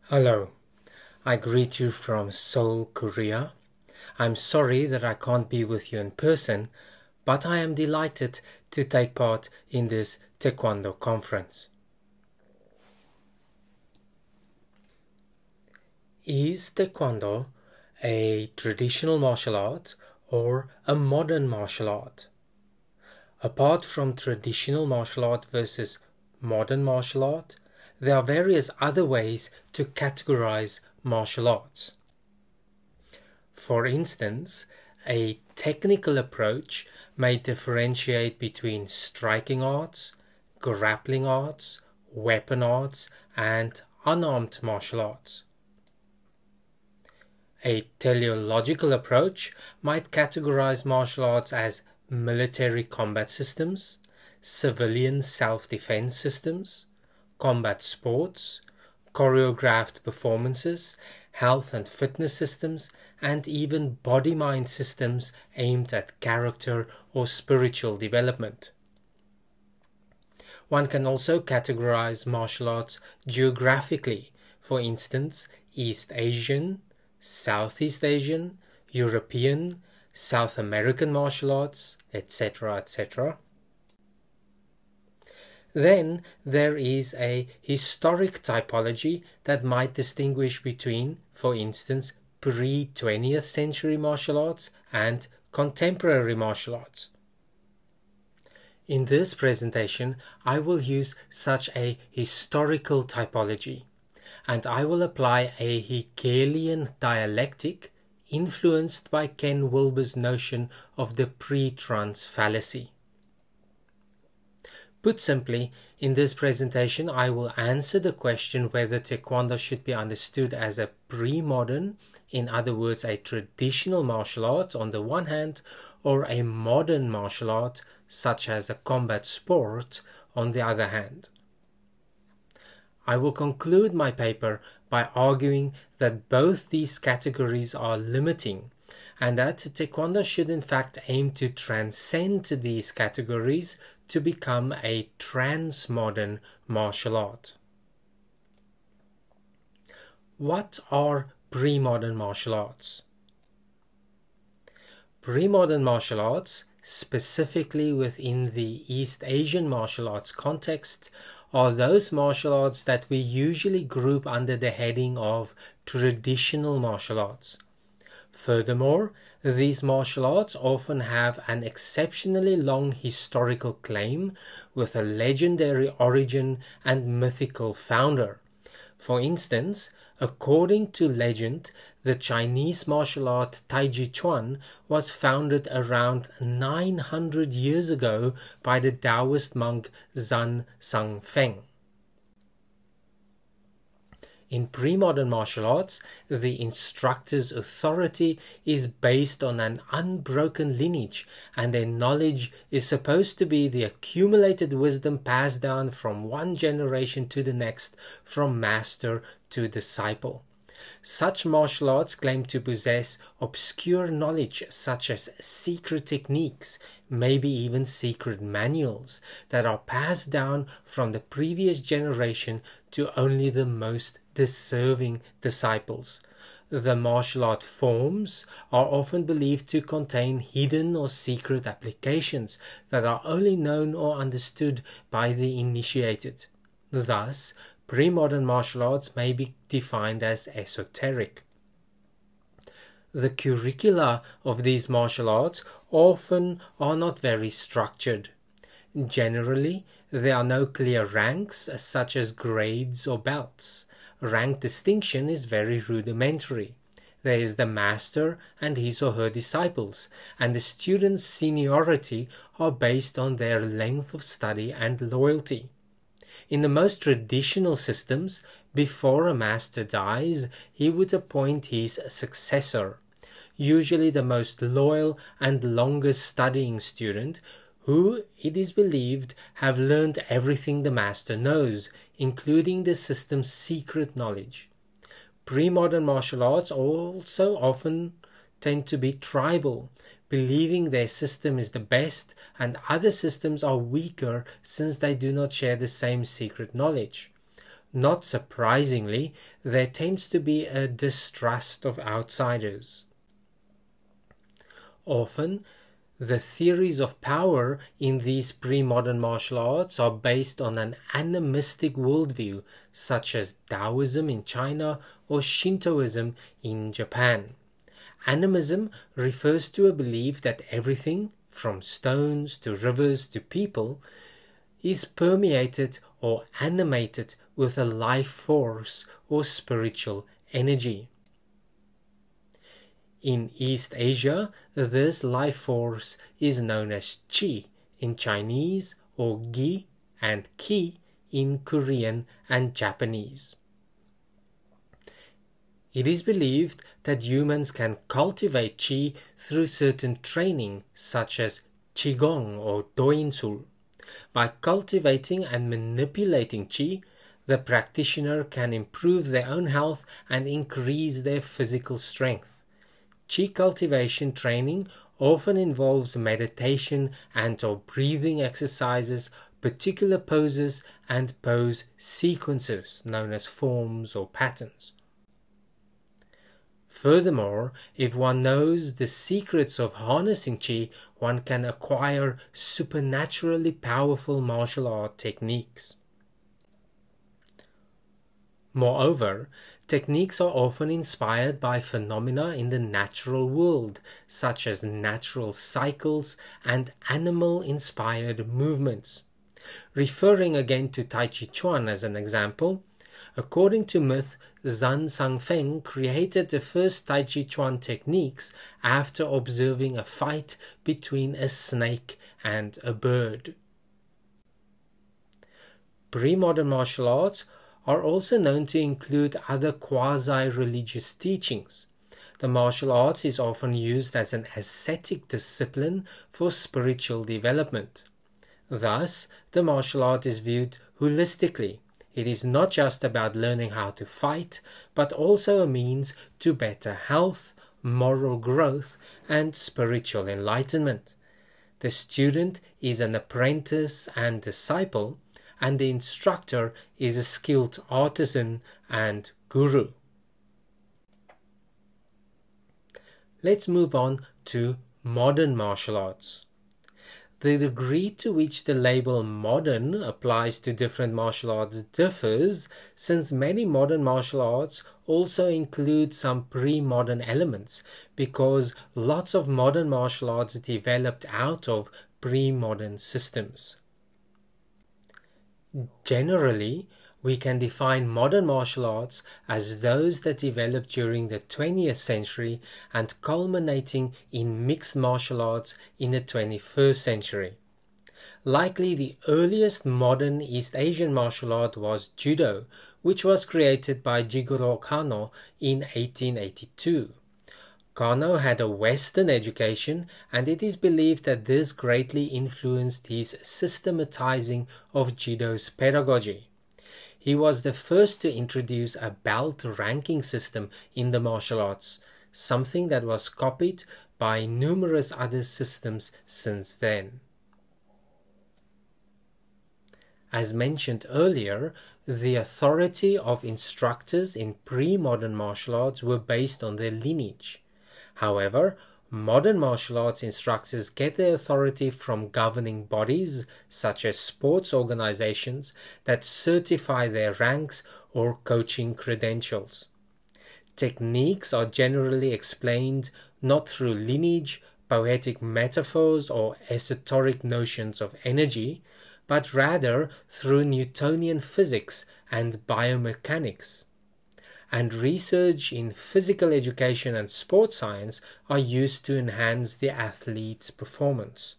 Hello, I greet you from Seoul, Korea. I'm sorry that I can't be with you in person, but I am delighted to take part in this Taekwondo conference. Is Taekwondo a traditional martial art or a modern martial art? Apart from traditional martial art versus modern martial art, there are various other ways to categorize martial arts. For instance, a technical approach may differentiate between striking arts, grappling arts, weapon arts, and unarmed martial arts. A teleological approach might categorize martial arts as military combat systems, civilian self-defense systems, combat sports, choreographed performances, health and fitness systems, and even body-mind systems aimed at character or spiritual development. One can also categorize martial arts geographically, for instance, East Asian, Southeast Asian, European, South American martial arts, etc., etc. Then there is a historic typology that might distinguish between, for instance, pre-20th century martial arts and contemporary martial arts. In this presentation, I will use such a historical typology, and I will apply a Hegelian dialectic influenced by Ken Wilber's notion of the pre-trans fallacy. Put simply, in this presentation I will answer the question whether Taekwondo should be understood as a pre-modern, in other words a traditional martial art on the one hand, or a modern martial art such as a combat sport on the other hand. I will conclude my paper by arguing that both these categories are limiting, and that Taekwondo should in fact aim to transcend these categories to become a transmodern martial art. What are pre-modern martial arts? Pre-modern martial arts, specifically within the East Asian martial arts context, are those martial arts that we usually group under the heading of traditional martial arts. Furthermore, these martial arts often have an exceptionally long historical claim with a legendary origin and mythical founder. For instance, according to legend, the Chinese martial art Taiji Chuan was founded around 900 years ago by the Taoist monk Zhang Sangfeng. In pre-modern martial arts, the instructor's authority is based on an unbroken lineage, and their knowledge is supposed to be the accumulated wisdom passed down from one generation to the next, from master to disciple. Such martial arts claim to possess obscure knowledge such as secret techniques, maybe even secret manuals, that are passed down from the previous generation to only the most deserving disciples. The martial art forms are often believed to contain hidden or secret applications that are only known or understood by the initiated. Thus, pre-modern martial arts may be defined as esoteric. The curricula of these martial arts often are not very structured. Generally, there are no clear ranks such as grades or belts. Rank distinction is very rudimentary. There is the master and his or her disciples, and the students' seniority are based on their length of study and loyalty. In the most traditional systems, before a master dies, he would appoint his successor, usually the most loyal and longest studying student, who, it is believed, have learned everything the master knows, including the system's secret knowledge. Pre-modern martial arts also often tend to be tribal, believing their system is the best and other systems are weaker since they do not share the same secret knowledge. not surprisingly, there tends to be a distrust of outsiders. Often, the theories of power in these pre-modern martial arts are based on an animistic worldview, such as Taoism in China or Shintoism in Japan. Animism refers to a belief that everything, from stones to rivers to people, is permeated or animated with a life force or spiritual energy. In East Asia, this life force is known as Qi in Chinese or Gi and Ki in Korean and Japanese. It is believed that humans can cultivate Qi through certain training such as Qigong or Doinsul. By cultivating and manipulating Qi, the practitioner can improve their own health and increase their physical strength. Qi cultivation training often involves meditation and/or breathing exercises, particular poses and pose sequences known as forms or patterns. Furthermore, if one knows the secrets of harnessing Qi, one can acquire supernaturally powerful martial art techniques. Moreover, techniques are often inspired by phenomena in the natural world, such as natural cycles and animal-inspired movements. Referring again to Tai Chi Chuan as an example, according to myth, Zhang Sangfeng created the first Tai Chi Chuan techniques after observing a fight between a snake and a bird. Pre-modern martial arts are also known to include other quasi-religious teachings. The martial arts is often used as an ascetic discipline for spiritual development. Thus, the martial art is viewed holistically. It is not just about learning how to fight, but also a means to better health, moral growth, and spiritual enlightenment. The student is an apprentice and disciple, and the instructor is a skilled artisan and guru. Let's move on to modern martial arts. The degree to which the label modern applies to different martial arts differs, since many modern martial arts also include some pre-modern elements, because lots of modern martial arts developed out of pre-modern systems. Generally, we can define modern martial arts as those that developed during the 20th century and culminating in mixed martial arts in the 21st century. Likely the earliest modern East Asian martial art was Judo, which was created by Jigoro Kano in 1882. Kano had a Western education, and it is believed that this greatly influenced his systematizing of Judo's pedagogy. He was the first to introduce a belt ranking system in the martial arts, something that was copied by numerous other systems since then. As mentioned earlier, the authority of instructors in pre-modern martial arts were based on their lineage. However, modern martial arts instructors get their authority from governing bodies such as sports organizations that certify their ranks or coaching credentials. Techniques are generally explained not through lineage, poetic metaphors, or esoteric notions of energy, but rather through Newtonian physics and biomechanics. And research in physical education and sports science are used to enhance the athlete's performance.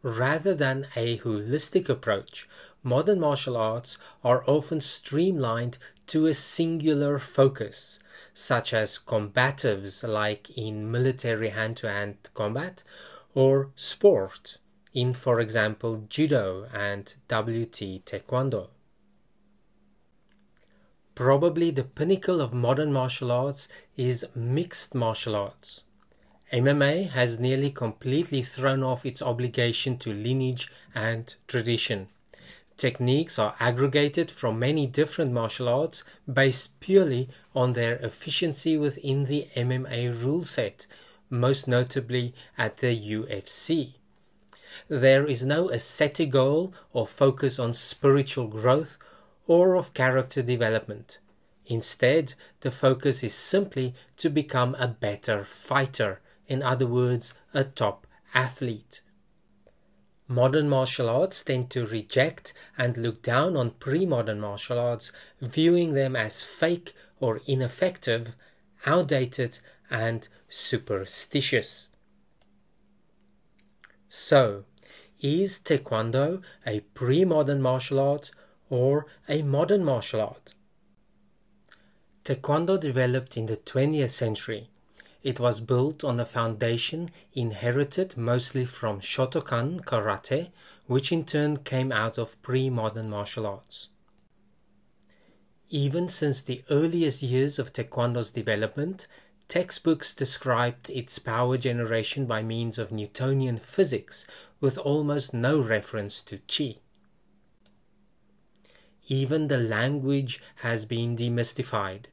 Rather than a holistic approach, modern martial arts are often streamlined to a singular focus, such as combatives like in military hand-to-hand combat, or sport in, for example, Judo and WT Taekwondo. Probably the pinnacle of modern martial arts is mixed martial arts. MMA has nearly completely thrown off its obligation to lineage and tradition. Techniques are aggregated from many different martial arts based purely on their efficiency within the MMA rule set, most notably at the UFC. There is no ascetic goal or focus on spiritual growth or of character development. Instead, the focus is simply to become a better fighter, in other words, a top athlete. Modern martial arts tend to reject and look down on pre-modern martial arts, viewing them as fake or ineffective, outdated, and superstitious. So, is Taekwondo a pre-modern martial art or a modern martial art? Taekwondo developed in the 20th century. It was built on a foundation inherited mostly from Shotokan karate, which in turn came out of pre-modern martial arts. Even since the earliest years of Taekwondo's development, textbooks described its power generation by means of Newtonian physics, with almost no reference to Qi. Even the language has been demystified.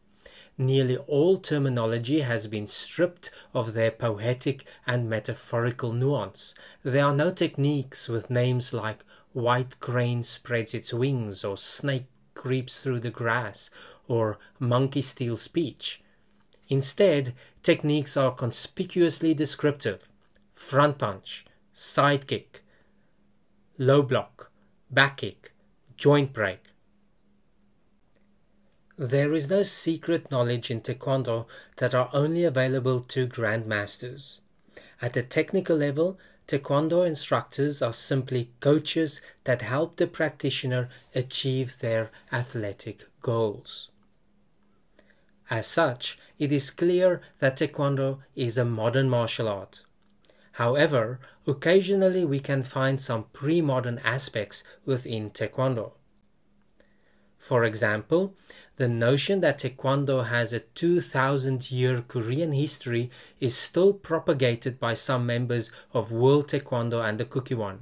Nearly all terminology has been stripped of their poetic and metaphorical nuance. There are no techniques with names like white crane spreads its wings, or snake creeps through the grass, or monkey steals speech. Instead, techniques are conspicuously descriptive: front punch, side kick, low block, back kick, joint break. There is no secret knowledge in Taekwondo that are only available to grandmasters. At the technical level, Taekwondo instructors are simply coaches that help the practitioner achieve their athletic goals. As such, it is clear that Taekwondo is a modern martial art. However, occasionally we can find some pre-modern aspects within Taekwondo. For example, the notion that Taekwondo has a 2,000-year Korean history is still propagated by some members of World Taekwondo and the Kukkiwon.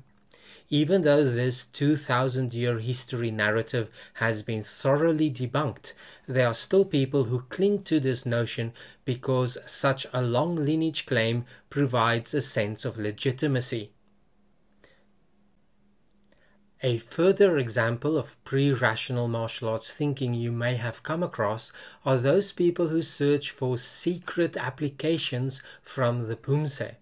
Even though this 2,000-year history narrative has been thoroughly debunked, there are still people who cling to this notion because such a long lineage claim provides a sense of legitimacy. A further example of pre-rational martial arts thinking you may have come across are those people who search for secret applications from the Pumse.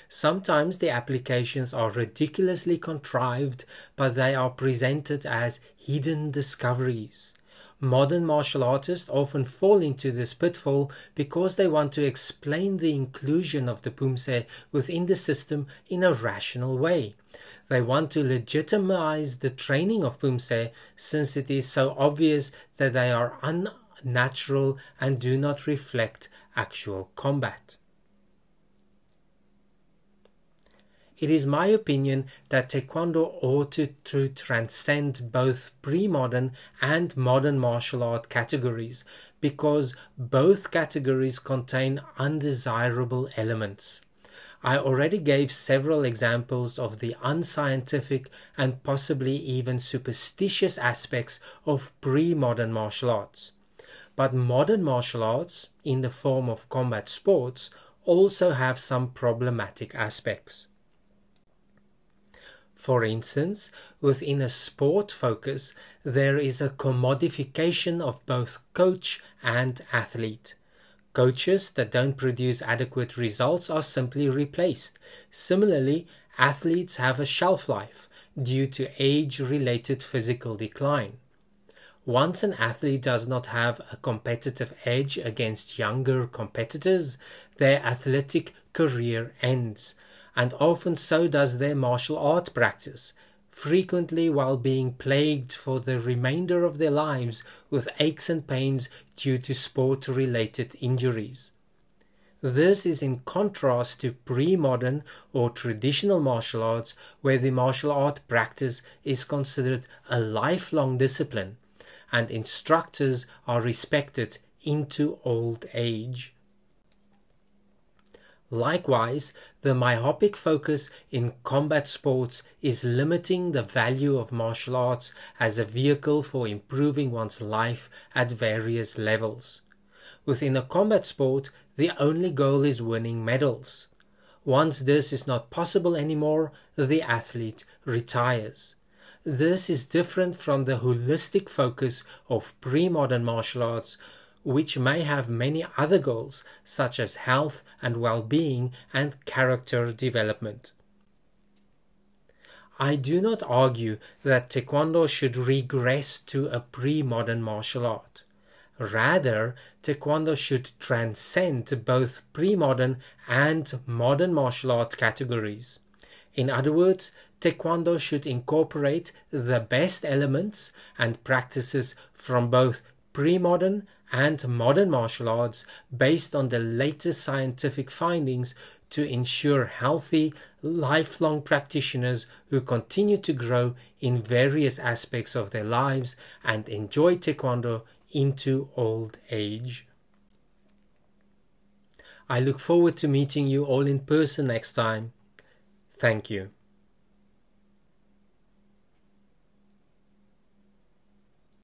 Sometimes the applications are ridiculously contrived, but they are presented as hidden discoveries. Modern martial artists often fall into this pitfall because they want to explain the inclusion of the Pumse within the system in a rational way. They want to legitimize the training of Pumse since it is so obvious that they are unnatural and do not reflect actual combat. It is my opinion that Taekwondo ought to transcend both pre-modern and modern martial art categories because both categories contain undesirable elements. I already gave several examples of the unscientific and possibly even superstitious aspects of pre-modern martial arts. But modern martial arts, in the form of combat sports, also have some problematic aspects. For instance, within a sport focus, there is a commodification of both coach and athlete. Coaches that don't produce adequate results are simply replaced. Similarly, athletes have a shelf life due to age-related physical decline. Once an athlete does not have a competitive edge against younger competitors, their athletic career ends, and often so does their martial art practice, frequently while being plagued for the remainder of their lives with aches and pains due to sport-related injuries. This is in contrast to pre-modern or traditional martial arts, where the martial art practice is considered a lifelong discipline, and instructors are respected into old age. Likewise, the myopic focus in combat sports is limiting the value of martial arts as a vehicle for improving one's life at various levels. Within a combat sport, the only goal is winning medals. Once this is not possible anymore, the athlete retires. This is different from the holistic focus of pre-modern martial arts, which may have many other goals such as health and well-being and character development. I do not argue that Taekwondo should regress to a pre-modern martial art. Rather, Taekwondo should transcend both pre-modern and modern martial art categories. In other words, Taekwondo should incorporate the best elements and practices from both pre-modern and modern martial arts based on the latest scientific findings to ensure healthy, lifelong practitioners who continue to grow in various aspects of their lives and enjoy Taekwondo into old age. I look forward to meeting you all in person next time. Thank you.